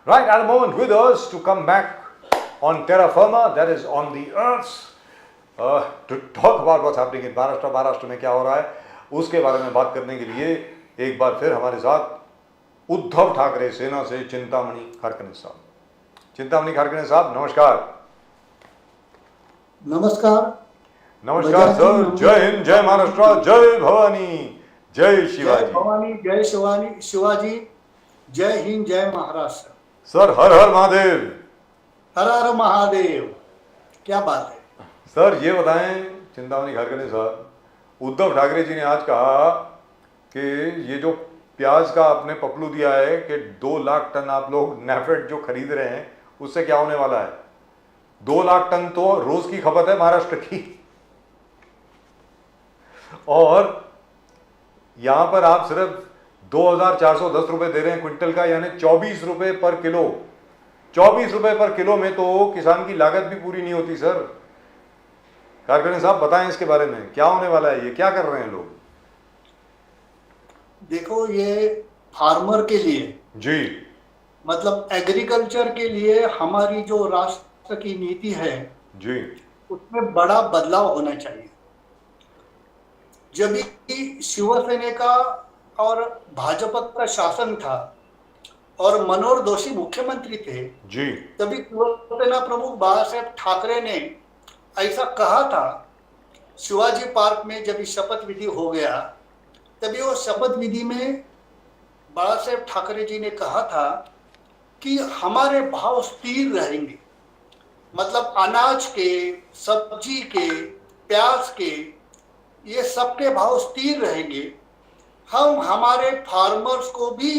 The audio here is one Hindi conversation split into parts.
right at the moment with us to come back on terra firma, that is on the earth, to talk about what's happening in Maharashtra. Maharashtra में क्या हो रहा है उसके बारे में बात करने के लिए एक बार फिर हमारे साथ उद्धव ठाकरे सेना से चिंतामणि खारकने साहब। चिंतामणि खारकने साहब नमस्कार। नमस्कार। नमस्कार सर। जय हिंद, जय महाराष्ट्र, जय भवानी, जय शिवाजी। जय भवानी, जय शिवाजी, जय हिंद, जय महाराष्ट्र। सर हर हर महादेव। हर हर महादेव। क्या बात है सर, ये बताएं चिंतामणि खारकने साहब, उद्धव ठाकरे जी ने आज कहा कि ये जो प्याज का आपने पपलू दिया है कि 2 लाख टन आप लोग नेफेड जो खरीद रहे हैं उससे क्या होने वाला है। 2 लाख टन तो रोज की खपत है महाराष्ट्र की, और यहां पर आप सिर्फ 2410 रुपए दे रहे हैं क्विंटल का, यानी 24 रुपए पर किलो। 24 रुपए पर किलो में तो किसान की लागत भी पूरी नहीं होती। सर खारकने साहब बताएं इसके बारे में, क्या होने वाला है, ये क्या कर रहे हैं लोग। देखो, ये फार्मर के लिए जी, मतलब एग्रीकल्चर के लिए हमारी जो राष्ट्र की नीति है जी, उसमें बड़ा बदलाव होना चाहिए। जब भी शिवसेना का और भाजपा का शासन था और मनोहर जोशी मुख्यमंत्री थे जी, तभी शिवसेना प्रमुख बाला साहेब ठाकरे ने ऐसा कहा था। शिवाजी पार्क में जब शपथ विधि हो गया तभी वो शपथ विधि में बाला साहेब ठाकरे जी ने कहा था कि हमारे भाव स्थिर रहेंगे, मतलब अनाज के, सब्जी के, प्याज के, ये सबके भाव स्थिर रहेंगे। हम हमारे फार्मर्स को भी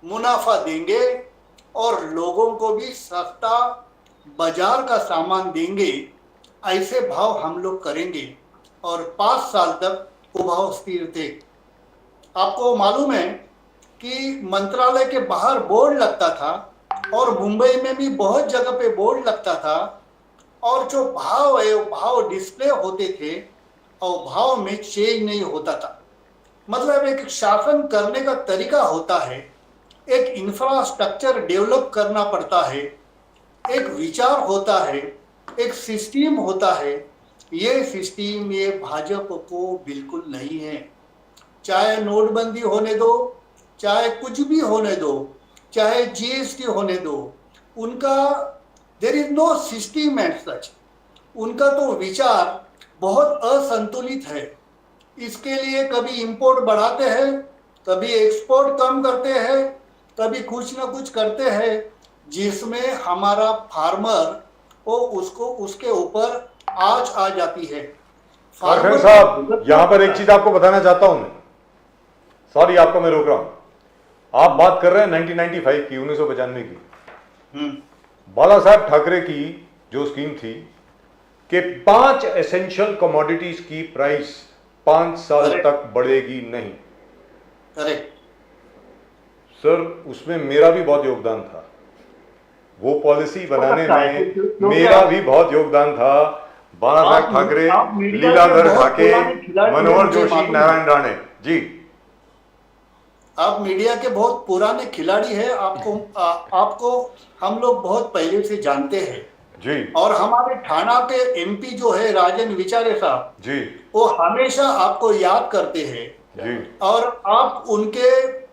मुनाफा देंगे और लोगों को भी सस्ता बाजार का सामान देंगे, ऐसे भाव हम लोग करेंगे। और 5 साल तक वो भाव स्थिर थे। आपको मालूम है कि मंत्रालय के बाहर बोर्ड लगता था और मुंबई में भी बहुत जगह पे बोर्ड लगता था, और जो भाव है वो भाव डिस्प्ले होते थे और भाव में चेंज नहीं होता था। मतलब एक शासन करने का तरीका होता है, एक इंफ्रास्ट्रक्चर डेवलप करना पड़ता है, एक विचार होता है, एक सिस्टम होता है। ये सिस्टम ये भाजपा को बिल्कुल नहीं है। चाहे नोटबंदी होने दो, चाहे कुछ भी होने दो, चाहे जीएसटी होने दो, उनका there is no system and such. उनका तो विचार बहुत असंतुलित है। इसके लिए कभी इंपोर्ट बढ़ाते हैं, कभी एक्सपोर्ट कम करते हैं, कभी कुछ ना कुछ करते हैं, जिसमें हमारा फार्मर वो उसको उसके ऊपर आज आ जाती है। खारकने साहब यहां पर एक चीज आपको बताना चाहता हूं मैं, सॉरी आपको मैं रोक रहा हूं। आप बात कर रहे हैं 1995 की, 1995 की। बाला साहब ठाकरे की जो स्कीम थी कि 5 एसेंशियल कमोडिटीज की प्राइस 5 साल तक बढ़ेगी नहीं। करेक्ट सर, उसमें मेरा भी बहुत योगदान था, वो पॉलिसी बनाने में मेरा भी बहुत योगदान था। बाला साहब ठाकरे, लीलाधर ढाके, मनोहर जोशी, नारायण राणे जी। आप मीडिया के बहुत पुराने खिलाड़ी हैं। आपको हम लोग बहुत पहले से जानते हैं जी। और हमारे ठाणा के एमपी जो है राजन विचारे साहब जी, वो हमेशा आपको याद करते हैं जी। और आप उनके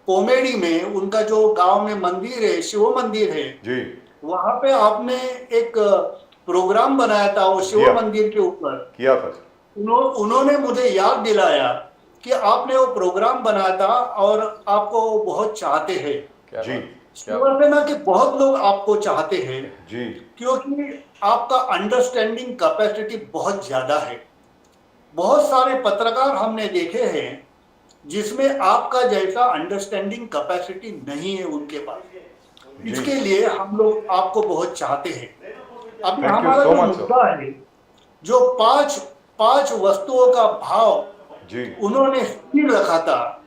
पोमेड़ी में उनका जो गांव में मंदिर है, शिव मंदिर है जी, वहां पे आपने एक प्रोग्राम बनाया था वो शिव मंदिर के ऊपर किया था। उन्होंने मुझे याद दिलाया कि आपने वो प्रोग्राम बनाया था और आपको बहुत चाहते हैं जी। शिवसेना के बहुत लोग आपको चाहते हैं जी, क्योंकि आपका अंडरस्टैंडिंग कैपेसिटी बहुत ज्यादा है। बहुत सारे पत्रकार हमने देखे हैं जिसमें आपका जैसा अंडरस्टैंडिंग कैपेसिटी नहीं है उनके पास। इसके लिए हम लोग आपको बहुत चाहते हैं। अभी हमारा जो मुद्दा है, जो पांच वस्तुओं का भाव जी उन्होंने स्थिर रखा था,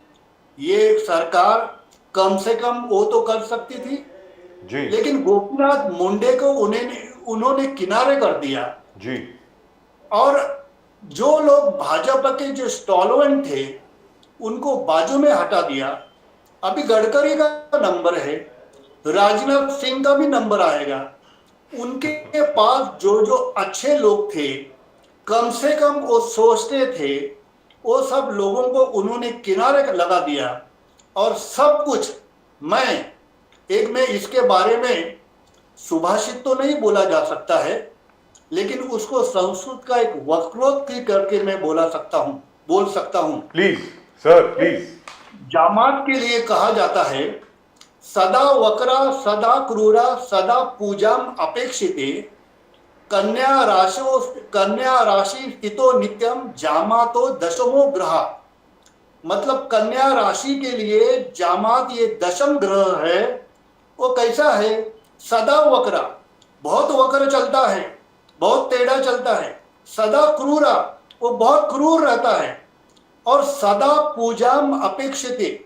ये सरकार कम से कम वो तो कर सकती थी जी, लेकिन गोपीनाथ मुंडे को उन्होंने किनारे कर दिया जी। और जो लोग भाजपा के जो स्टॉलवेंट थे उनको बाजू में हटा दिया। अभी गडकरी का नंबर है, राजनाथ सिंह का भी नंबर आएगा। उनके पास जो जो अच्छे लोग थे, कम से कम वो सोचते थे, वो सब लोगों को उन्होंने किनारे लगा दिया। और सब कुछ मैं इसके बारे में सुभाषित तो नहीं बोला जा सकता है, लेकिन उसको संस्कृत का एक वक्रोक्ति करके मैं बोल सकता हूं। Please sir, please. जामात के लिए कहा जाता है, सदा वक्रा सदा क्रूरा सदा पूजाम अपेक्षिते कन्या राशि स्थितो नित्यम जामातो दशमो ग्रह। मतलब कन्या राशि के लिए जामात ये दशम ग्रह है। वो कैसा है? सदा वक्रा, बहुत वक्र चलता है, बहुत टेढ़ा चलता है। सदा क्रूरा, वो बहुत क्रूर रहता है। और सदा पूजाम अपेक्षिते,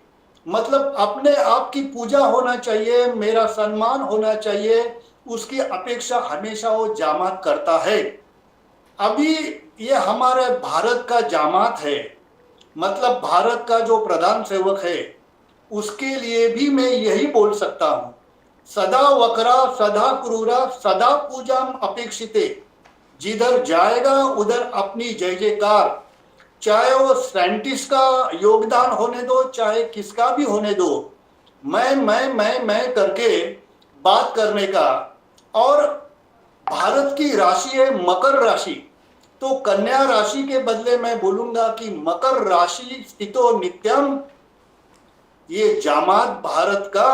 मतलब अपने आप की पूजा होना चाहिए, मेरा सम्मान होना चाहिए, उसकी अपेक्षा हमेशा वो जामात करता है। अभी ये हमारे भारत का जामात है, मतलब भारत का जो प्रधान सेवक है, उसके लिए भी मैं यही बोल सकता हूं, सदा वक्रा सदा क्रूरा सदा पूजाम अपेक्षिते। जिधर जाएगा उधर अपनी जय जयकार, चाहे वो साइंटिस्ट का योगदान होने दो, चाहे किसका भी होने दो, मैं करके बात करने का। और भारत की राशि है मकर राशि, तो कन्या राशि के बदले मैं बोलूंगा कि मकर राशि स्थितो नित्यम। ये जामात भारत का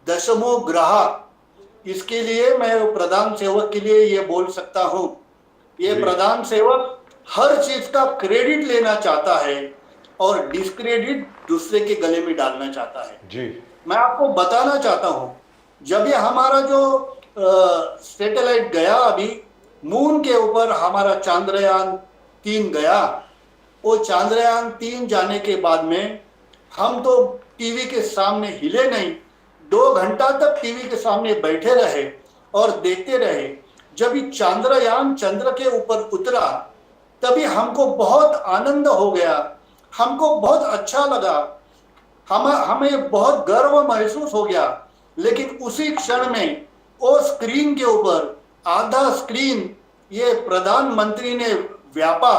दशमो ग्रह। इसके लिए मैं प्रधान सेवक के लिए ये बोल सकता हूं, ये प्रधान सेवक हर चीज का क्रेडिट लेना चाहता है और डिस्क्रेडिट दूसरे के गले में डालना चाहता है जी। मैं आपको बताना चाहता हूं, जब ये हमारा जो सैटेलाइट गया अभी मून के ऊपर, हमारा चांद्रयान 3 गया, वो चांद्रयान 3 जाने के बाद में हम तो टीवी के सामने हिले नहीं, 2 घंटा तक टीवी के सामने बैठे रहे और देखते रहे। जब ये चांद्रयान चंद्र के ऊपर उतरा, तभी हमको बहुत आनंद हो गया, हमको बहुत अच्छा लगा, हमें बहुत गर्व महसूस हो गया। लेकिन उसी क्षण में वो स्क्रीन के ऊपर आधा स्क्रीन ये प्रधानमंत्री ने व्यापा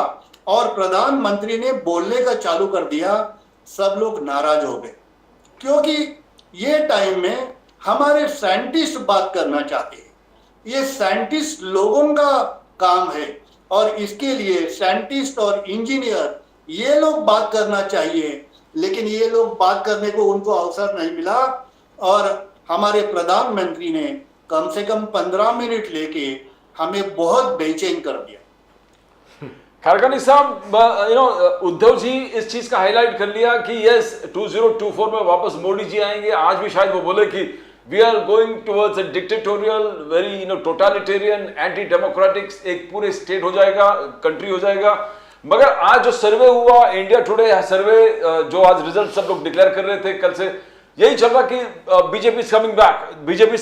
और प्रधानमंत्री ने बोलने का चालू कर दिया। सब लोग नाराज हो गए, क्योंकि ये टाइम में हमारे साइंटिस्ट बात करना चाहते हैं। ये साइंटिस्ट लोगों का काम है और इसके लिए साइंटिस्ट और इंजीनियर ये लोग बात करना चाहिए, लेकिन ये लोग बात करने को उनको अवसर नहीं मिला। और हमारे प्रधानमंत्री ने कम से कम 15 मिनट लेके हमें बहुत बेचैन कर दिया। खरकानी साहब, उद्धव जी इस चीज का हाईलाइट कर लिया कि यस 2024 में वापस मोदी जी आएंगे। आज भी शायद वो बोले कि we are going towards a dictatorial, very totalitarian, anti democratic एक पूरे स्टेट हो जाएगा, कंट्री हो जाएगा। मगर आज जो सर्वे हुआ, इंडिया टुडे सर्वे, जो आज रिजल्ट सब लोग डिक्लेयर कर रहे थे कल से, यही चल रहा कि BJP is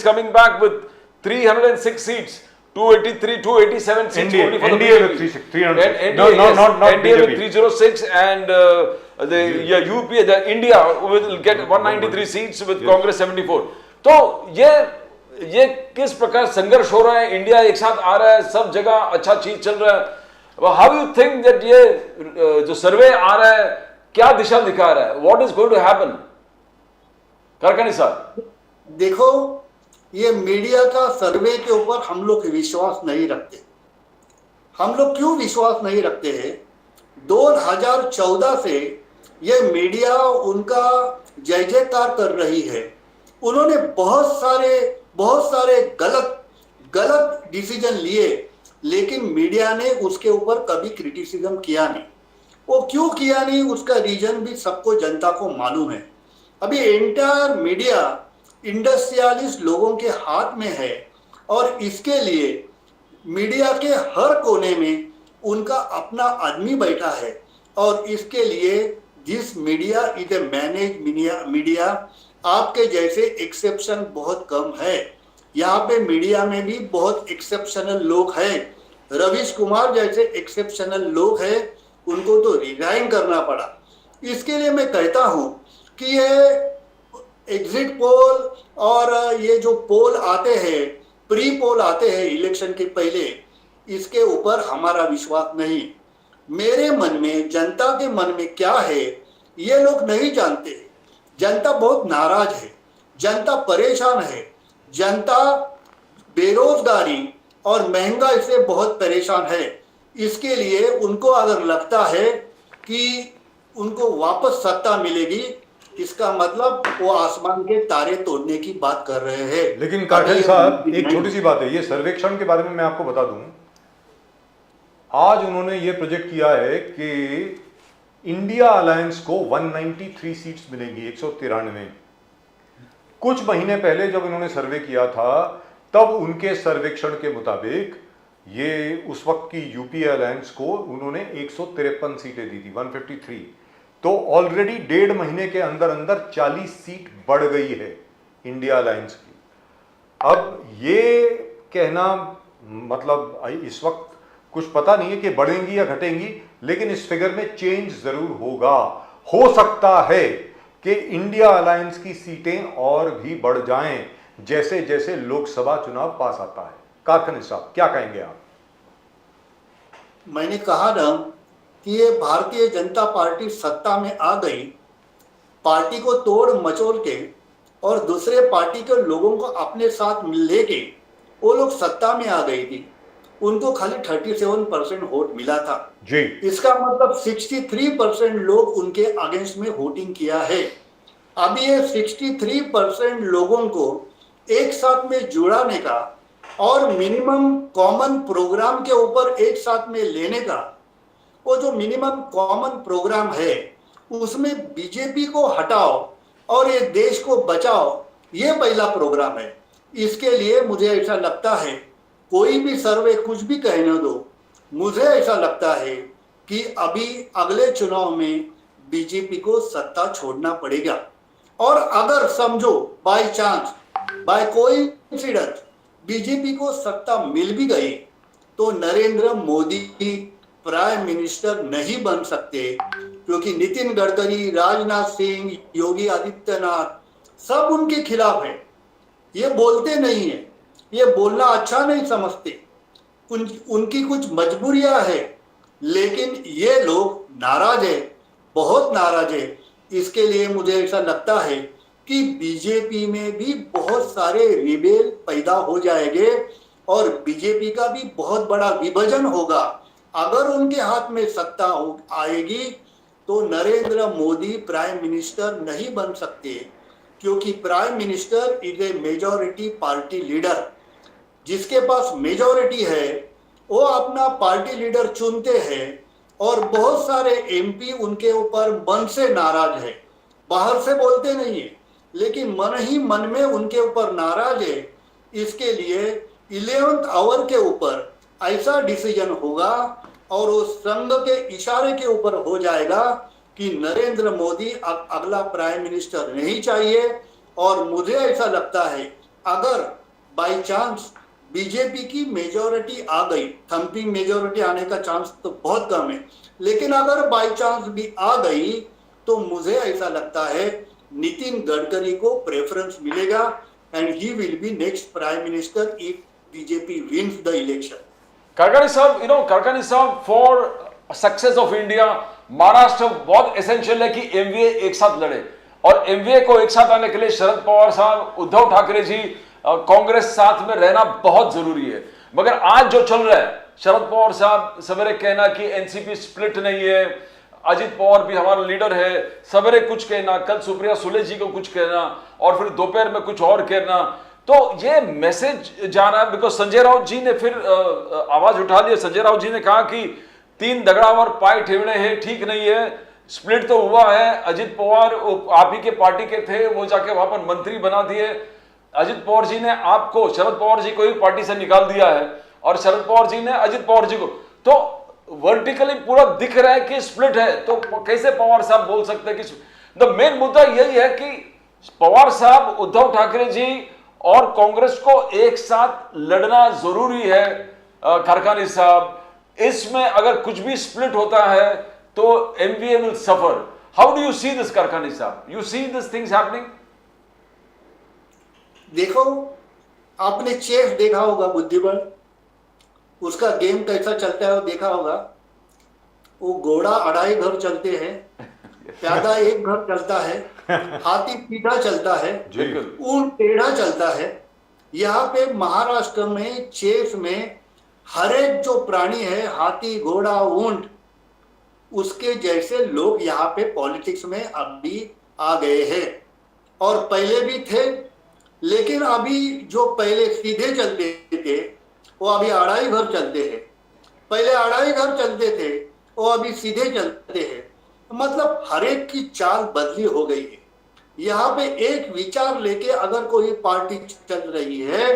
coming back with 306 seats, 283, 287 seats NDA, only for the NDA BJP. with 300. NDA, No, yes, not NDA with BJP. 306 and UP, India will get 193 seats with Congress 74. तो ये किस प्रकार संघर्ष हो रहा है, इंडिया एक साथ आ रहा है, सब जगह अच्छा चीज चल रहा है। हाउ यू थिंक दैट ये जो सर्वे आ रहा है क्या दिशा दिखा रहा है? What is going to happen? Kharkani साहब, देखो, ये मीडिया का सर्वे के ऊपर हम लोग विश्वास नहीं रखते। हम लोग क्यों विश्वास नहीं रखते हैं? 2014 से ये मीडिया उनका जय जयकार कर रही है। उन्होंने बहुत सारे गलत डिसीजन लिए, लेकिन मीडिया ने उसके ऊपर कभी क्रिटिसिज्म किया नहीं। वो क्यों किया नहीं, उसका रीजन भी सबको, जनता को मालूम है। अभी एंटायर मीडिया इंडस्ट्रियलिस्ट लोगों के हाथ में है और इसके लिए मीडिया के हर कोने में उनका अपना आदमी बैठा है। और इसके लिए this media is a manage media. आपके जैसे एक्सेप्शन बहुत कम है। यहाँ पे मीडिया में भी बहुत एक्सेप्शनल लोग हैं। रवीश कुमार जैसे एक्सेप्शनल लोग हैं, उनको तो रिजाइन करना पड़ा। इसके लिए मैं कहता हूँ कि ये एग्जिट पोल और ये जो पोल आते हैं, प्री पोल आते हैं इलेक्शन के पहले, इसके ऊपर हमारा विश्वास नहीं। मेरे मन में, जनता के मन में क्या है ये लोग नहीं जानते। जनता बहुत नाराज है, जनता परेशान है, जनता बेरोजगारी और महंगाई से बहुत परेशान है। इसके लिए उनको अगर लगता है कि उनको वापस सत्ता मिलेगी, इसका मतलब वो आसमान के तारे तोड़ने की बात कर रहे हैं। लेकिन काठिल साहब, एक छोटी सी बात है, ये सर्वेक्षण के बारे में मैं आपको बता दूं। आज उन्होंने ये प्रोजेक्ट किया है कि इंडिया अलायंस को 193 सीट्स मिलेंगी, 193। कुछ महीने पहले जब इन्होंने सर्वे किया था, तब उनके सर्वेक्षण के मुताबिक ये उस वक्त की यूपीए अलायंस को उन्होंने 153 सीटें दी थी, 153। तो ऑलरेडी 1.5 महीने के अंदर अंदर 40 सीट बढ़ गई है इंडिया अलायंस की। अब ये कहना, मतलब इस वक्त कुछ पता नहीं है कि बढ़ेंगी या घटेंगी, लेकिन इस फिगर में चेंज जरूर होगा। हो सकता है कि इंडिया अलायंस की सीटें और भी बढ़ जाएं जैसे जैसे लोकसभा चुनाव पास आता है। कारखानी साहब, क्या कहेंगे आप? मैंने कहा ना कि ये भारतीय जनता पार्टी सत्ता में आ गई, पार्टी को तोड़ मचोड़ के और दूसरे पार्टी के लोगों को अपने साथ लेके वो लोग सत्ता में आ गई थी। उनको खाली 37% वोट मिला था जी। इसका मतलब 63% लोग उनके अगेंस्ट में वोटिंग किया है। अब ये 63% लोगों को एक साथ में जुड़ाने का और मिनिमम कॉमन प्रोग्राम के ऊपर एक साथ में लेने का, वो जो मिनिमम कॉमन प्रोग्राम है उसमें बीजेपी को हटाओ और ये देश को बचाओ, ये पहला प्रोग्राम है। इसके लिए मुझे ऐसा लगता है, कोई भी सर्वे कुछ भी कहने दो, मुझे ऐसा लगता है कि अभी अगले चुनाव में बीजेपी को सत्ता छोड़ना पड़ेगा। और अगर समझो बाय चांस, बाय कोई इंसिडेंट बीजेपी को सत्ता मिल भी गई, तो नरेंद्र मोदी प्राइम मिनिस्टर नहीं बन सकते, क्योंकि नितिन गडकरी, राजनाथ सिंह, योगी आदित्यनाथ सब उनके खिलाफ है। ये बोलते नहीं है, ये बोलना अच्छा नहीं समझते, उनकी कुछ मजबूरियां है, लेकिन ये लोग नाराज है, बहुत नाराज है। इसके लिए मुझे ऐसा लगता है कि बीजेपी में भी बहुत सारे रिबेल पैदा हो जाएंगे और बीजेपी का भी बहुत बड़ा विभाजन होगा। अगर उनके हाथ में सत्ता आएगी तो नरेंद्र मोदी प्राइम मिनिस्टर नहीं बन सकते, क्योंकि prime minister is a majority party leader. जिसके पास मेजॉरिटी है वो अपना पार्टी लीडर चुनते हैं, और बहुत सारे एमपी उनके ऊपर मन से नाराज है, बाहर से बोलते नहीं है, लेकिन मन ही मन में उनके ऊपर नाराज है। इसके लिए 11th आवर के ऊपर ऐसा डिसीजन होगा और वो संघ के इशारे के ऊपर हो जाएगा कि नरेंद्र मोदी अब अगला प्राइम मिनिस्टर नहीं चाहिए। और मुझे ऐसा लगता है अगर बाय चांस बीजेपी की मेजॉरिटी आ गई, थम्पिंग मेजॉरिटी आने का चांस तो बहुत कम है, लेकिन अगर बाय चांस भी आ गई तो मुझे ऐसा लगता है नितिन गडकरी को प्रेफरेंस मिलेगा and he will be next prime minister if BJP wins the election. Karkani साहब, for success of India Maharashtra बहुत एसेंशियल है कि एमवीए एक साथ लड़े, और एमवीए को एक साथ आने के लिए शरद पवार साहब, उद्धव ठाकरे जी, कांग्रेस साथ में रहना बहुत जरूरी है। मगर आज जो चल रहा है, शरद पवार साहब सवेरे कहना कि एनसीपी स्प्लिट नहीं है, अजित पवार भी हमारा लीडर है, सवेरे कुछ कहना, कल सुप्रिया सुले जी को कुछ कहना, और फिर दोपहर में कुछ और कहना, तो ये मैसेज जा रहा है। बिकॉज संजय राउत जी ने फिर आवाज उठा ली। संजय राउत जी ने कहा कि 3 दगड़ावर पाए ठेवने हैं, ठीक नहीं है, स्प्लिट तो हुआ है, अजित पवार आप ही के पार्टी के थे, वो जाके वहां पर मंत्री बना दिए, अजित पवार जी ने आपको, शरद पवार जी को ही पार्टी से निकाल दिया है, और शरद पवार जी ने अजित पवार जी को, तो वर्टिकली पूरा दिख रहा है कि स्प्लिट है। तो कैसे पवार साहब बोल सकते हैं कि द मेन मुद्दा यही है कि पवार साहब, उद्धव ठाकरे जी और कांग्रेस को एक साथ लड़ना जरूरी है। खरकानी साहब, इसमें अगर कुछ भी स्प्लिट होता है तो MVA will suffer. How do you see this, Kharkani साहब? You see this things happening? देखो, आपने चेस देखा होगा, बुद्धिबल, उसका गेम कैसा चलता है वो देखा होगा। वो घोड़ा 2.5 घर चलते हैं, प्यादा 1 घर चलता है, हाथी सीधा चलता है, जी ऊंट टेढ़ा चलता है। यहाँ पे महाराष्ट्र में चेस में हर एक जो प्राणी है, हाथी घोड़ा ऊंट, उसके जैसे लोग यहाँ पे पॉलिटिक्स में अभी आ गए हैं, और पहले भी थे। लेकिन अभी जो पहले सीधे चलते थे वो अभी 2.5 घर चलते हैं, पहले 2.5 घर चलते थे वो अभी सीधे चलते हैं। मतलब हर एक की चाल बदली हो गई है। यहाँ पे एक विचार लेके अगर कोई पार्टी चल रही है,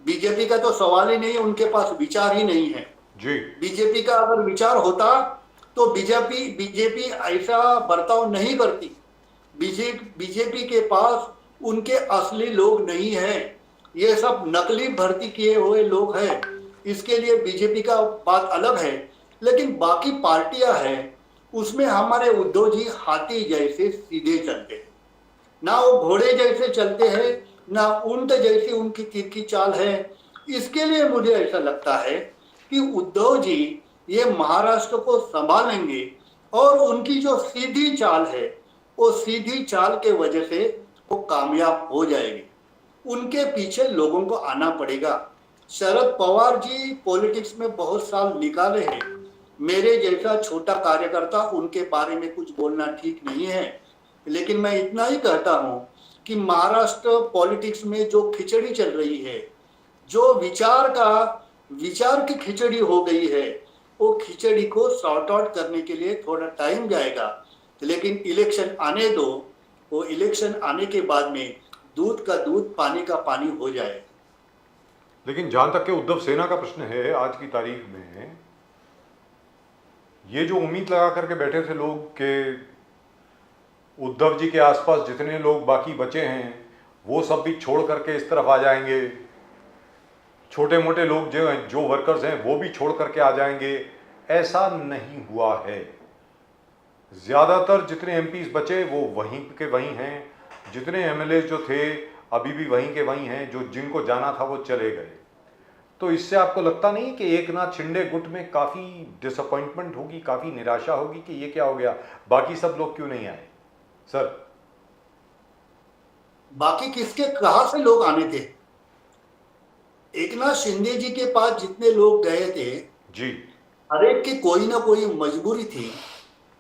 बीजेपी का तो सवाल ही नहीं, उनके पास विचार ही नहीं है। जी बीजेपी का अगर विचार होता तो बीजेपी ऐसा बर्ताव नहीं करती। बीजेपी के पास उनके असली लोग नहीं हैं, ये सब नकली भर्ती किए हुए लोग हैं। इसके लिए बीजेपी का बात अलग है। लेकिन बाकी पार्टियां हैं, उसमें हमारे उद्धव जी हाथी जैसे सीधे चलते हैं, ना वो घोड़े जैसे चलते हैं, ना ऊंट जैसी उनकी तिरछी चाल है। इसके लिए मुझे ऐसा लगता है कि उद्धव जी ये महाराष्ट्र को संभालेंगे, और उनकी जो सीधी चाल है, वो सीधी चाल के वजह से वो कामयाब हो जाएगी। उनके पीछे लोगों को आना पड़ेगा। शरद पवार जी पॉलिटिक्स में बहुत साल निकाले हैं। मेरे जैसा छोटा कार्यकर्ता उनके बारे में कुछ बोलना ठीक नहीं है, लेकिन मैं इतना ही कहता हूं कि महाराष्ट्र पॉलिटिक्स में जो खिचड़ी चल रही है, जो विचार की खिचड़ी हो गई है, वो खिचड़ी को सॉर्ट आउट करने के लिए थोड़ा टाइम जाएगा। लेकिन इलेक्शन आने दो, वो इलेक्शन आने के बाद में दूध का दूध पानी का पानी हो जाए। लेकिन जहां तक के उद्धव सेना का प्रश्न है, आज की तारीख में ये जो उम्मीद लगा करके बैठे थे लोग कि उद्धव जी के आसपास जितने लोग बाकी बचे हैं वो सब भी छोड़ करके इस तरफ आ जाएंगे, छोटे मोटे लोग जो वर्कर्स हैं वो भी छोड़ करके आ जाएंगे, ऐसा नहीं हुआ है। ज़्यादातर जितने एमपीज बचे वो वहीं के वहीं हैं, जितने एमएलए जो थे अभी भी वहीं के वहीं हैं, जो जिनको जाना था वो चले गए। तो इससे आपको लगता नहीं कि एक नाथ शिंदे गुट में काफ़ी डिसअपॉइंटमेंट होगी, काफ़ी निराशा होगी कि ये क्या हो गया, बाकी सब लोग क्यों नहीं आए? सर, बाकी किसके कहां से लोग आने थे? एक नाथ शिंदे जी के पास जितने लोग गए थे जी, हर एक की कोई ना कोई मजबूरी थी,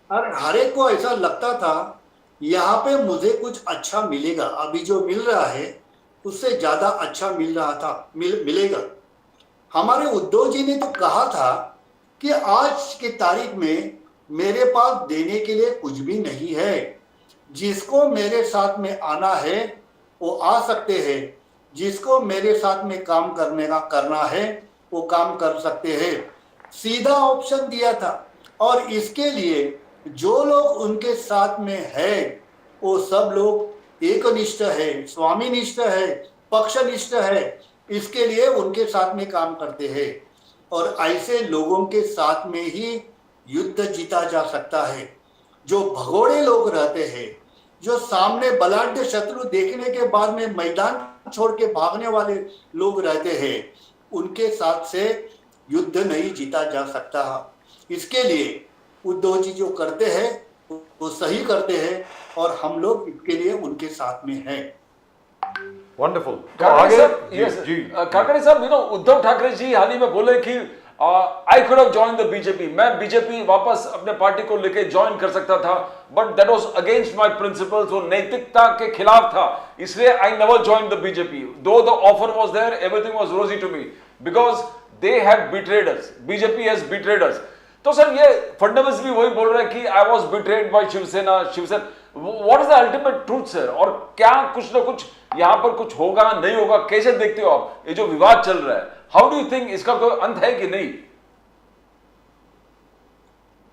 और हर एक को ऐसा लगता था यहाँ पे मुझे कुछ अच्छा मिलेगा, अभी जो मिल रहा है उससे ज्यादा अच्छा मिल रहा था, मिलेगा। हमारे उद्धव जी ने तो कहा था कि आज की तारीख में मेरे पास देने के लिए कुछ भी नहीं है, जिसको मेरे साथ में आना है वो आ सकते हैं, जिसको मेरे साथ में काम करना है वो काम कर सकते हैं। सीधा ऑप्शन दिया था, और इसके लिए जो लोग उनके साथ में है वो सब लोग एकनिष्ठ है, स्वामीनिष्ठ है, पक्षनिष्ठ है। इसके लिए उनके साथ में काम करते हैं, और ऐसे लोगों के साथ में ही युद्ध जीता जा सकता है। जो भगोड़े लोग रहते हैं, जो सामने बलाढ्य शत्रु देखने के बाद में मैदान छोड़ के भागने वाले लोग रहते हैं, उनके साथ से युद्ध नहीं जीता जा सकता। इसके लिए उद्धव जी जो करते हैं वो सही करते हैं, और हम लोग इसके लिए उनके साथ में हैं। वंडरफुल। तो काकड़े आगे साहब, जी, yes, जी काकड़े साहब, उद्धव ठाकरे जी हाल ही में बोले कि I could have join the BJP, मैं बीजेपी वापस अपने पार्टी को लेके ज्वाइन कर सकता था, but that was against my principles, वो नैतिकता के खिलाफ था, इसलिए I never join the BJP though the offer was there, everything was rosy to me, because they had betrayed us, BJP has betrayed us. तो सर ये फडणवीस भी वही बोल रहे हैं कि I was betrayed by Shivsena. What is the ultimate truth sir? और क्या कुछ ना कुछ यहाँ पर कुछ होगा नहीं होगा, कैसे देखते हो आप ये जो विवाद चल रहा है? हाउ डू यू थिंक इसका कोई अंत है कि नहीं?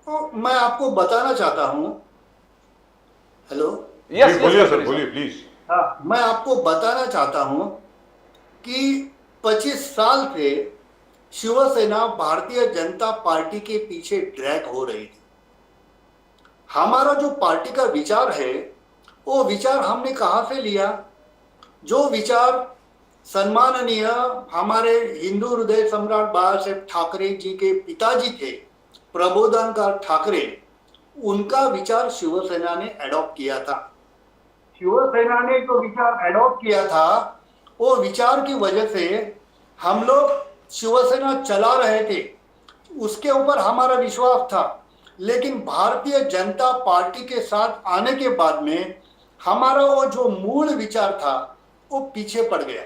तो मैं आपको बताना चाहता हूं, हेलो, यस बोलिए सर, बोलिए प्लीज। हाँ, मैं आपको बताना चाहता हूं कि 25 साल से शिवसेना भारतीय जनता पार्टी के पीछे ड्रैग हो रही थी। हमारा जो पार्टी का विचार है वो विचार हमने कहां से लिया? जो विचार सम्माननीय हमारे हिंदू हृदय सम्राट बाला साहेब ठाकरे जी के पिताजी थे, प्रबोधनकार ठाकरे, उनका विचार शिवसेना ने एडॉप्ट किया था। शिवसेना ने जो विचार एडॉप्ट किया था, वो विचार की वजह से हम लोग शिवसेना चला रहे थे, उसके ऊपर हमारा विश्वास था। लेकिन भारतीय जनता पार्टी के साथ आने के बाद में हमारा वो जो मूल विचार था वो पीछे पड़ गया।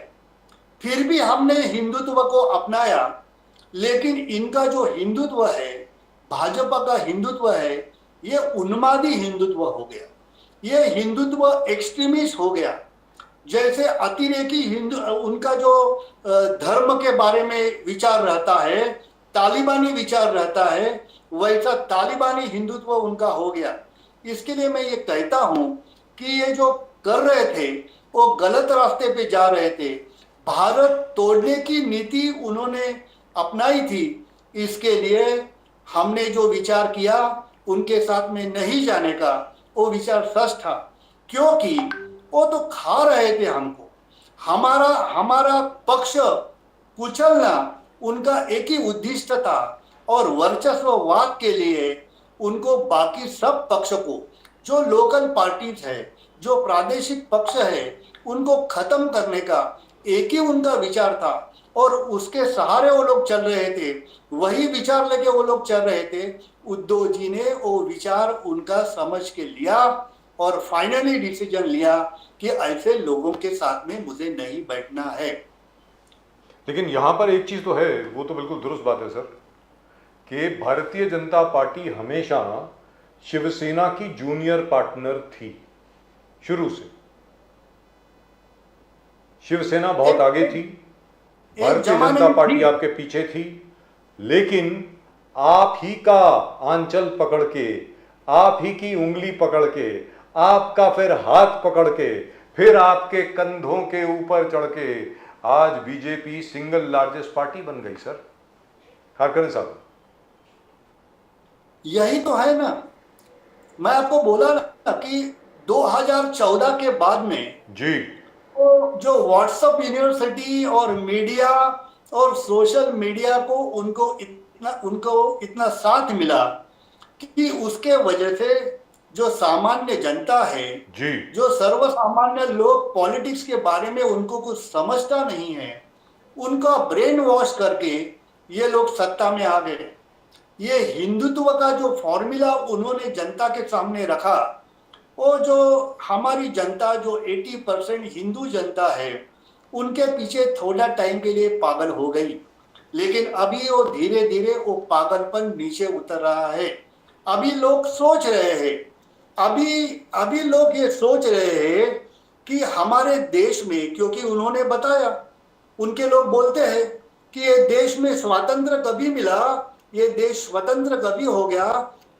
फिर भी हमने हिंदुत्व को अपनाया, लेकिन इनका जो हिंदुत्व है, भाजपा का हिंदुत्व है, ये उन्मादी हिंदुत्व हो गया, ये हिंदुत्व एक्सट्रीमिस्ट हो गया। जैसे अतिरेकी हिंदू, उनका जो धर्म के बारे में विचार रहता है, तालिबानी विचार रहता है, वैसा तालिबानी हिंदुत्व उनका हो गया। इसके लिए मैं ये कहता हूं कि ये जो कर रहे थे वो गलत रास्ते पे जा रहे थे। भारत तोड़ने की नीति उन्होंने अपनाई थी। इसके लिए हमने जो विचार किया उनके साथ में नहीं जाने का, वो विचार सच था, क्योंकि वो तो खा रहे थे हमको। हमारा पक्ष कुचलना उनका एक ही उद्देश्य था, और वर्चस्ववाद के लिए उनको बाकी सब पक्ष को, जो लोकल पार्टीज है, जो प्रादेशिक पक्ष है, उनको खत्म करने का एक ही उनका विचार था, और उसके सहारे वो लोग चल रहे थे। वही विचार लेके वो लोग चल रहे थे। उद्धव जी ने वो विचार उनका समझ के लिया और फाइनली डिसीजन लिया कि ऐसे लोगों के साथ में मुझे नहीं बैठना है। लेकिन यहां पर एक चीज तो है, वो तो बिल्कुल दुरुस्त बात है सर, कि भारतीय जनता पार्टी हमेशा शिवसेना की जूनियर पार्टनर थी शुरू से। शिवसेना बहुत आगे थी, भारतीय जनता पार्टी आपके पीछे थी, लेकिन आप ही का आंचल पकड़ के, आप ही की उंगली पकड़ के, आपका फिर हाथ पकड़ के, फिर आपके कंधों के ऊपर चढ़ के आज बीजेपी सिंगल लार्जेस्ट पार्टी बन गई सर। खारकन साहब, यही तो है ना, मैं आपको बोला ना कि 2014 के बाद में जी तो जो व्हाट्सएप यूनिवर्सिटी और मीडिया और सोशल मीडिया को उनको इतना साथ मिला कि उसके वजह से जो सामान्य जनता है जी, जो सर्वसामान्य लोग पॉलिटिक्स के बारे में उनको कुछ समझता नहीं है, उनका ब्रेन वॉश करके ये लोग सत्ता में आ गए। ये हिंदुत्व का जो फॉर्मूला उन्होंने जनता के सामने रखा, वो जो हमारी जनता जो 80% हिंदू जनता है, उनके पीछे थोड़ा टाइम के लिए पागल हो गई। लेकिन अभी वो धीरे धीरे वो पागलपन नीचे उतर रहा है। अभी लोग सोच रहे हैं, अभी लोग ये सोच रहे हैं कि हमारे देश में, क्योंकि उन्होंने बताया, उनके लोग बोलते हैं कि ये देश में स्वातंत्र कभी मिला, ये देश स्वतंत्र कभी हो गया,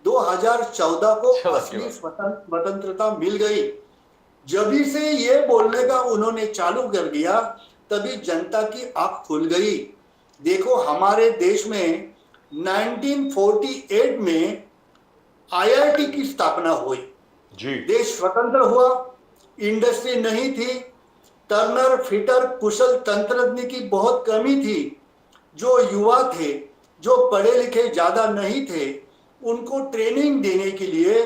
2014 को असली स्वतंत्रता मिल गई। जब से ये बोलने का उन्होंने चालू कर दिया, तभी जनता की आंख खुल गई। देखो, हमारे देश में 1948 में आईआईटी की स्थापना हुई जी, देश स्वतंत्र हुआ, इंडस्ट्री नहीं थी, टर्नर फिटर कुशल तंत्रज्ञ की बहुत कमी थी। जो युवा थे, जो पढ़े लिखे ज्यादा नहीं थे, उनको ट्रेनिंग देने के लिए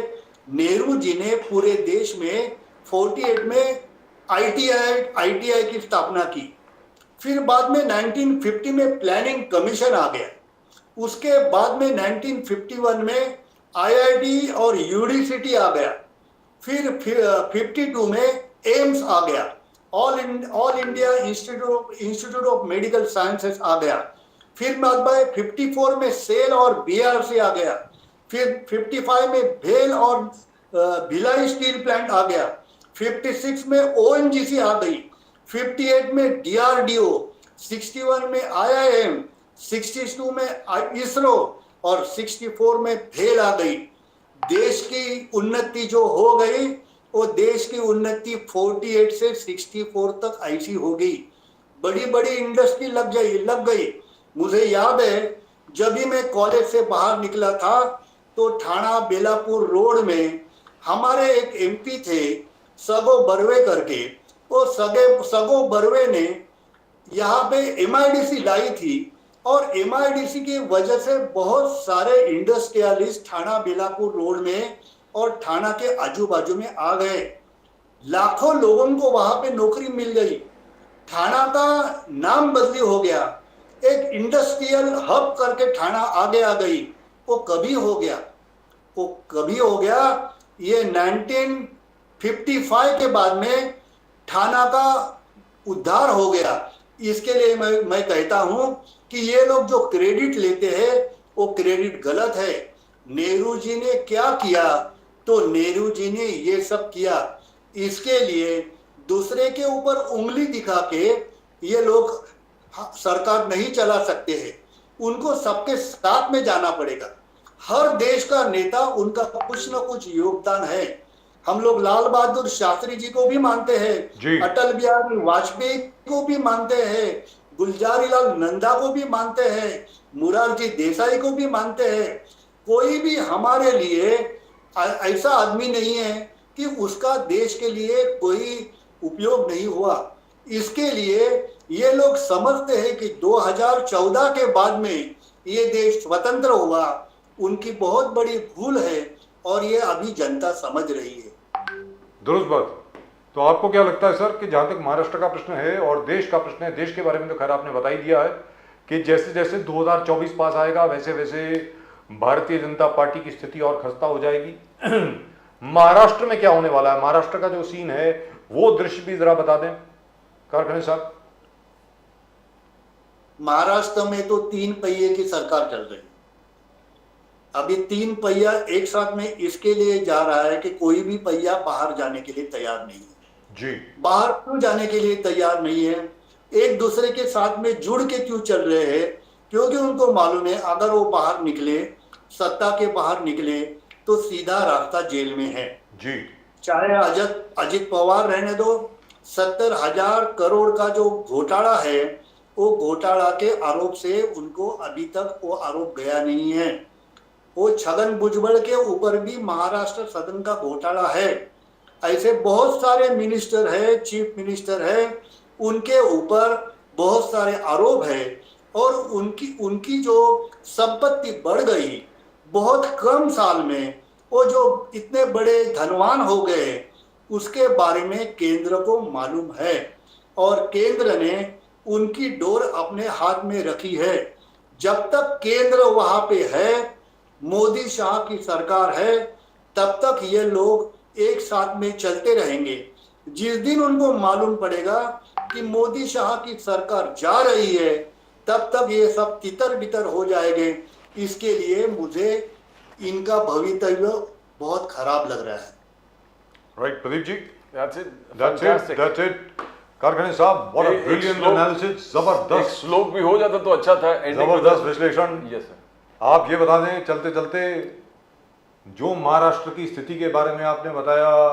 नेहरू जी ने पूरे देश में 48 में आईटीआई की स्थापना की। फिर बाद में 1950 में प्लानिंग कमीशन आ गया। उसके बाद में 1951 में आईआईटी और यूनिवर्सिटी आ गया। फिर 52 में एम्स आ गया, All India Institute of Medical Sciences आ गया। फिर बाद में 54 में सेल और बीआरसी आ गया। फिर 55 में भेल और भिलाई स्टील प्लांट आ गया। 56 में ओएनजीसी आ गई। 58 में डीआरडीओ, 61 में आईआईएम, 62 में इसरो और 64 में भेल आ गई। देश की उन्नति जो हो गई, वो देश की उन्नति 48 से 64 तक ऐसी हो गई। बड़ी बड़ी इंडस्ट्री लग गई। मुझे याद है, जब भी मैं कॉलेज से बाहर निकला था तो ठाणा बेलापुर रोड में हमारे एक एमपी थे, सगो बर्वे करके, वो सगो बर्वे ने यहाँ पे MIDC लाई थी और MIDC की वजह से बहुत सारे इंडस्ट्रियलिस्ट थाना बेलापुर रोड में और थाना के आजू बाजू में आ गए। लाखों लोगों को वहां पे नौकरी मिल गई। थाना का नाम बदली हो गया, एक इंडस्ट्रियल हब करके थाना आगे आ गई। वो कभी हो गया, वो कभी हो गया, ये 1955 के बाद में थाना का उद्धार हो गया। इसके लिए मैं कहता हूं कि ये लोग जो क्रेडिट लेते हैं वो क्रेडिट गलत है। नेहरू जी ने क्या किया, तो नेहरू जी ने ये सब किया। इसके लिए दूसरे के ऊपर उंगली दिखा के ये लोग सरकार नहीं चला सकते हैं। उनको सबके साथ में जाना पड़ेगा। हर देश का नेता, उनका कुछ न कुछ योगदान है। हम लोग लाल बहादुर शास्त्री जी को भी मानते हैं, अटल बिहारी वाजपेयी को भी मानते हैं, गुलजारीलाल नंदा को भी मानते हैं, मुरारजी देसाई को भी मानते हैं। कोई भी हमारे लिए ऐसा आदमी नहीं है कि उसका देश के लिए कोई उपयोग नहीं हुआ। इसके लिए ये लोग समझते हैं कि 2014 के बाद में ये देश स्वतंत्र हुआ, उनकी बहुत बड़ी भूल है और ये अभी जनता समझ रही है। दुरुस्त बात। तो आपको क्या लगता है सर कि जहां तक महाराष्ट्र का प्रश्न है और देश का प्रश्न है, देश के बारे में तो खैर आपने बता ही दिया है कि जैसे जैसे 2024 पास आएगा वैसे वैसे भारतीय जनता पार्टी की स्थिति और खस्ता हो जाएगी। महाराष्ट्र में क्या होने वाला है, महाराष्ट्र का जो सीन है वो दृश्य भी जरा बता दें कारखाने साहब। महाराष्ट्र में तो 3 पहिए की सरकार चल रही है। अभी 3 पहिया एक साथ में इसके लिए जा रहा है कि कोई भी पहिया बाहर जाने के लिए तैयार नहीं है जी। बाहर क्यों जाने के लिए तैयार नहीं है, एक दूसरे के साथ में जुड़ के क्यों चल रहे हैं, क्योंकि उनको मालूम है अगर वो बाहर निकले, सत्ता के बाहर निकले तो सीधा रास्ता जेल में है जी। चाहे अजित पवार रहने दो, 70,000 करोड़ का जो घोटाला है वो घोटाला के आरोप से उनको अभी तक वो आरोप गया नहीं है। वो छगन भुजबल के ऊपर भी महाराष्ट्र सदन का घोटाला है। ऐसे बहुत सारे मिनिस्टर है, चीफ मिनिस्टर है, उनके ऊपर बहुत सारे आरोप है और उनकी जो संपत्ति बढ़ गई बहुत कम साल में। वो जो इतने बड़े धनवान हो गए उसके बारे में केंद्र को मालूम है और केंद्र ने उनकी डोर अपने हाथ में रखी है। जब तक केंद्र वहां पे है, मोदी शाह की सरकार है, तब तक ये लोग एक साथ में चलते रहेंगे। जिस दिन उनको मालूम पड़ेगा कि मोदी शाह की सरकार जा रही है, तब तक ये सब तितर बितर हो जाएंगे। इसके लिए मुझे इनका भवितव्य बहुत खराब लग रहा है। Right Pradeep ji, That's it. कारखाने साहब, what a brilliant analysis, जबरदस्त श्लोक भी हो जाता तो अच्छा था। जबरदस्त विश्लेषण। Yes sir. आप ये बता दें चलते चलते, जो महाराष्ट्र की स्थिति के बारे में आपने बताया,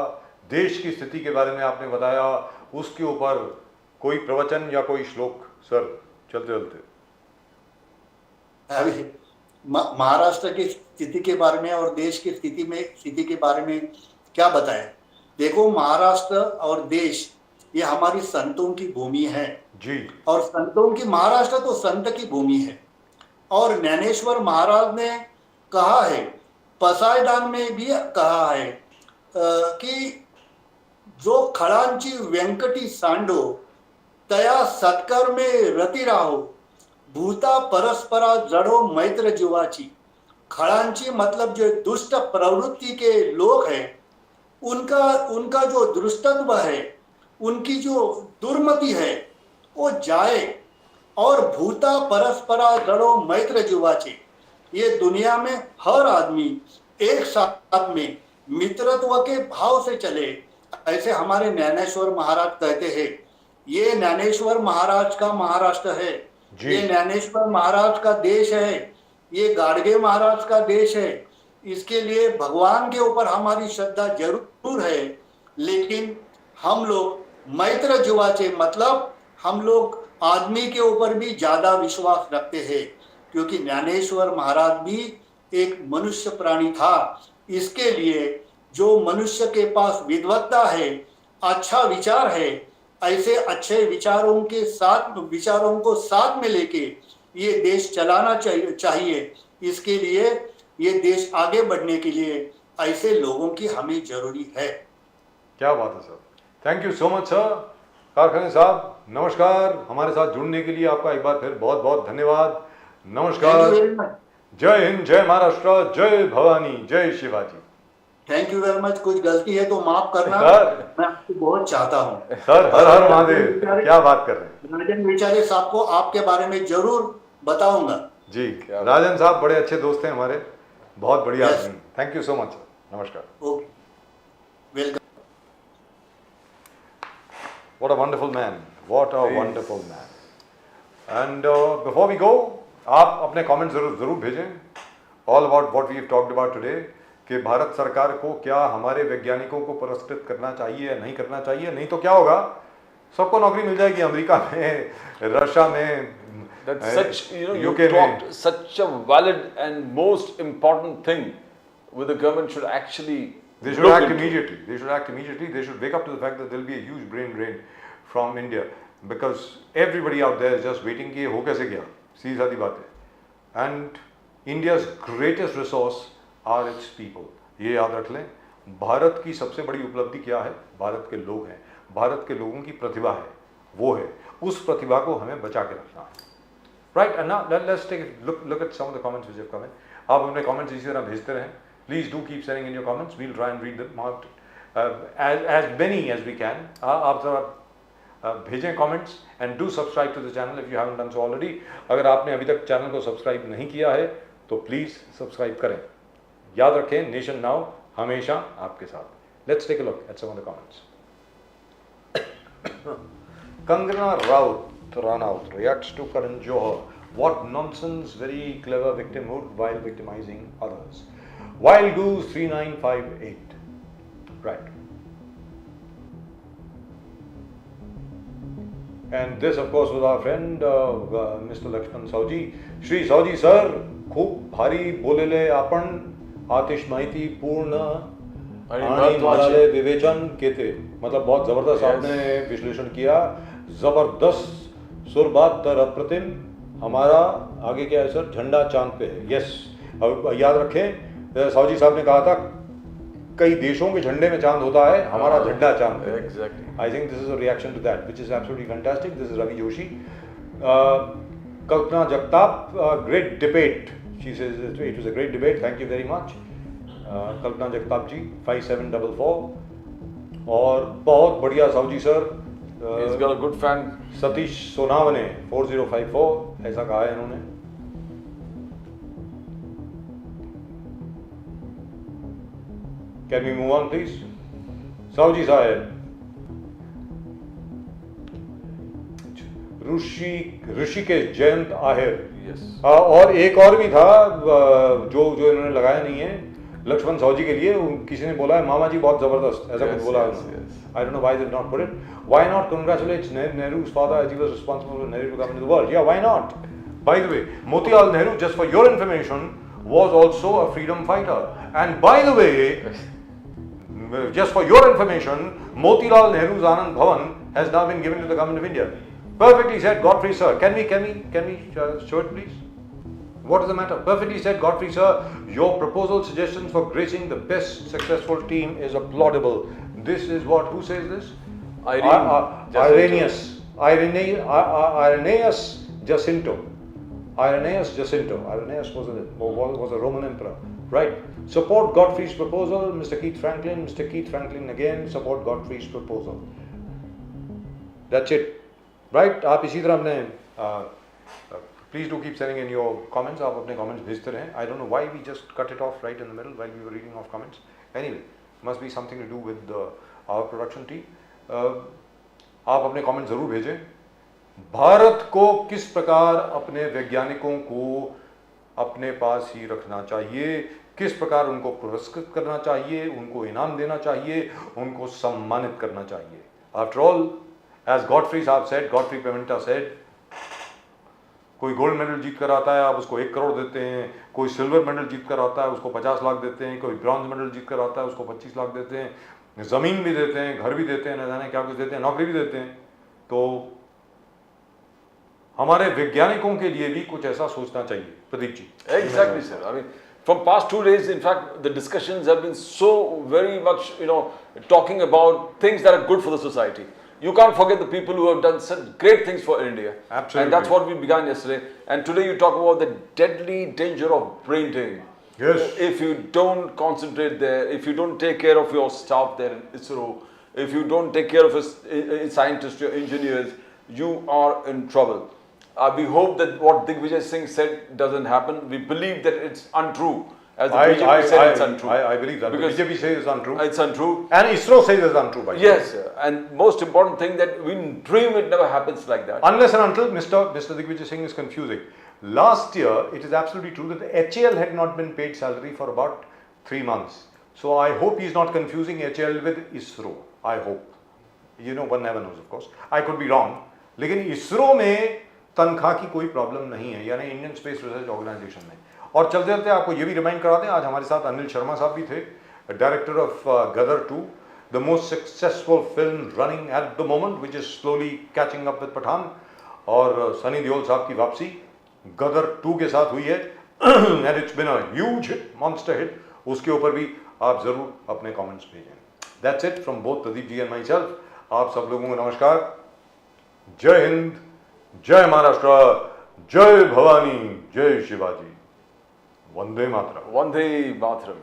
देश की स्थिति के बारे में आपने बताया, उसके ऊपर कोई प्रवचन या कोई श्लोक सर चलते चलते। अभी महाराष्ट्र की स्थिति के बारे में और देश की स्थिति के बारे में क्या बताएं। देखो, महाराष्ट्र और देश ये हमारी संतों की भूमि है जी। और संतों की, महाराष्ट्र तो संत की भूमि है। और ज्ञानेश्वर महाराज ने कहा है, पसायदान में भी कहा है कि जो खड़ांची व्यंकटी सांडो तया सत्कर में रती राहो भूता परस्परा जड़ो मैत्र जीवाची। खड़ांची मतलब जो दुष्ट प्रवृत्ति के लोग हैं, उनका जो दुष्टत्व है, उनकी जो दुर्मति है वो जाए और भूता परस्परा जड़ो मैत्र जीवाची। ये दुनिया में हर आदमी एक साथ में मित्रत्व के भाव से चले, ऐसे हमारे ज्ञानेश्वर महाराज कहते हैं। ये ज्ञानेश्वर महाराज का महाराष्ट्र है, ये ज्ञानेश्वर महाराज का देश है, ये गाडगे महाराज का देश है। इसके लिए भगवान के ऊपर हमारी श्रद्धा जरूर है, लेकिन हम लोग मैत्र जीवाचे मतलब हम लोग आदमी के ऊपर भी ज्यादा विश्वास रखते हैं, क्योंकि ज्ञानेश्वर महाराज भी एक मनुष्य प्राणी था। इसके लिए जो मनुष्य के पास विद्वत्ता है, अच्छा विचार है, ऐसे अच्छे विचारों को साथ में लेके ये देश चलाना चाहिए। इसके लिए ये देश आगे बढ़ने के लिए ऐसे लोगों की हमें जरूरी है। क्या बात है sir, thank you so much sir. Kharkani साहब नमस्कार, हमारे साथ जुड़ने के लिए आपका एक बार फिर बहुत बहुत धन्यवाद। नमस्कार, जय हिंद, जय महाराष्ट्र, जय भवानी, जय Shivaji. Thank you very much. कुछ गलती है तो माफ करना सर। मैं आपको बहुत चाहता हूँ सर हर हर महादेव, क्या बात कर रहे हैं। राजन विचारे साहब को आपके बारे में जरूर बताऊंगा जी, राजन साहब बड़े अच्छे दोस्त हैं हमारे, बहुत बढ़िया Yes. आदमी। Thank you so much sir, नमस्कार। Okay welcome. What a wonderful man, what a wonderful man. And before we go, आप अपने कमेंट जरूर भेजें all about what we have talked about today, कि भारत सरकार को क्या हमारे वैज्ञानिकों को पुरस्कृत करना चाहिए या नहीं करना चाहिए। नहीं तो क्या होगा, सबको नौकरी मिल जाएगी अमेरिका में, रशिया में, That's such, you UK talked में। such a valid and most important thing where the government should actually They should look act into. immediately. They should act immediately. They should wake up to the fact that there will be a huge brain drain from India, because everybody out there is just waiting कि ये हो कैसे गया, सीधी सादी बात है। And India's greatest resource are its people. ये याद रख लें, भारत की सबसे बड़ी उपलब्धि क्या है, भारत के लोग हैं, भारत के लोगों की प्रतिभा है, वो है, उस प्रतिभा को हमें बचा के रखना है। Right, and now let's take a look at some of the comments which have come in. आप अपने comments इसी तरह भेजते रहें. Please do keep sending in your comments. We'll try and read them out as many as we can. आप जरा भेजें comments and do subscribe to the channel if you haven't done so already. अगर आपने अभी तक चैनल को सब्सक्राइब नहीं किया है तो प्लीज सब्सक्राइब करें। याद रखें, नेशन नाउ हमेशा आपके साथ। Let's take a look at some of the comments. Kangana Ranaut reacts to Karan Johar. What nonsense, very clever victimhood while victimizing others. Wild Goose 3958. Right. And this of course was our friend Mr. Lakshman Sauji. Shri Sauji sir, खूप भारी बोलेले आपण, आतिश माहिती पूर्ण आणि माराले विवेचन केते। मतलब बहुत जबरदस्त आपने विश्लेषण किया, जबरदस्त सुरबात तर अप्रतिम। हमारा आगे क्या है सर, झंडा चांद पे है। यस, अब याद रखें साहू जी साहब ने कहा था कई देशों के झंडे में चांद होता है, हमारा झंडा चांद पे। Exactly. I think this is a reaction to that, which is absolutely fantastic. This is Ravi Joshi. Kalpana Jagtap, great debate. She says it was a great debate. Thank you very much. Kalpana Jagtap ji 5744 और बहुत बढ़िया Sahu ji sir. He's got a good fan. Satish Sonawane 4054 ऐसा कहा है इन्होंने। Can we move on please? Sahu जी साहब, ऋषिकेश जयंत आहिर। Yes. और एक और भी था जो इन्होंने लगाया नहीं है, लक्ष्मण साहू जी के लिए किसी ने बोला है मामा जी बहुत जबरदस्त, ऐसा कुछ बोला है। I don't know why they did not put it. Why not congratulate Nehru's father as he was responsible for Nehru to come into the world? Yeah, why not? By the way, Motilal Nehru, just for your information, was also a freedom fighter. And by the way, just for your information, Motilal Nehru's Anand Bhavan has now been given to the government of India. Perfectly said, Godfrey sir. Can we show it please? What is the matter? Perfectly said, Godfrey sir. Your proposal suggestions for gracing the best successful team is applaudable. This is what? Who says this? Irenaeus Jacinto. Irenaeus Jacinto. Irenaeus was a Roman emperor. Right. Support Godfrey's proposal. Mr. Keith Franklin. Mr. Keith Franklin again. Support Godfrey's proposal. That's it. Right. आप इसी तरह अपने please do keep sending in your comments. आप अपने comments भेजते रहें. I don't know why we just cut it off right in the middle while we were reading off comments. Anyway, must be something to do with our production team. आप अपने comments ज़रूर भेजें. भारत को किस प्रकार अपने वैज्ञानिकों को अपने पास ही रखना चाहिए, किस प्रकार उनको पुरस्कृत करना चाहिए, उनको इनाम देना चाहिए, उनको सम्मानित करना चाहिए. After all, as Godfrey साहब said, Godfrey Pimenta said, कोई गोल्ड मेडल जीत कर आता है आप उसको 1 करोड़ देते हैं, कोई सिल्वर मेडल जीत कर आता है उसको 50 लाख देते हैं, कोई ब्रॉन्ज मेडल जीत कर आता है उसको 25 लाख देते हैं, ज़मीन भी देते हैं, घर भी देते हैं, न जाने क्या कुछ देते हैं, नौकरी भी देते हैं. तो हमारे वैज्ञानिकों के लिए भी कुछ ऐसा सोचना चाहिए, Pradeep ji. Exactly, sir. I mean, from past 2 days, in fact, the discussions have been so very much, talking about things that are good for the society. You can't forget the people who have done such great things for India. Absolutely. And that's what we began yesterday. And today you talk about the deadly danger of brain drain. Yes. If you don't concentrate there, if you don't take care of your staff there in ISRO, if you don't take care of your scientists, your engineers, you are in trouble. We hope that what Digvijay Singh said doesn't happen. We believe that it's untrue. As the BJP said, it's untrue. I believe that. Because The BJP says it's untrue. It's untrue. And ISRO says it's untrue, by the way. Yes, sir. And most important thing that we dream it never happens like that. Unless and until Mr. Digvijay Singh is confusing. Last year, it is absolutely true that HAL had not been paid salary for about 3 months. So I hope he is not confusing HAL with ISRO. I hope. One never knows, of course. I could be wrong. लेकिन ISRO में तनख्वाह की कोई प्रॉब्लम नहीं है, यानी इंडियन स्पेस रिसर्च ऑर्गेनाइजेशन में। और चलते चलते आपको ये भी रिमाइंड करा दें, आज हमारे साथ अनिल शर्मा साहब भी थे, director of Gadar 2, the most successful film running at the moment which is slowly catching up with Pathaan. और सनी देओल साहब की वापसी गदर 2 के साथ हुई है and it's been a huge hit, monster hit. उसके ऊपर भी आप जरूर अपने कमेंट्स भेजें। That's it from both Pradeep ji and myself. आप सब लोगों को नमस्कार, जय हिंद, जय महाराष्ट्र, जय भवानी, जय शिवाजी, वंदे मातरम। Vande Mataram.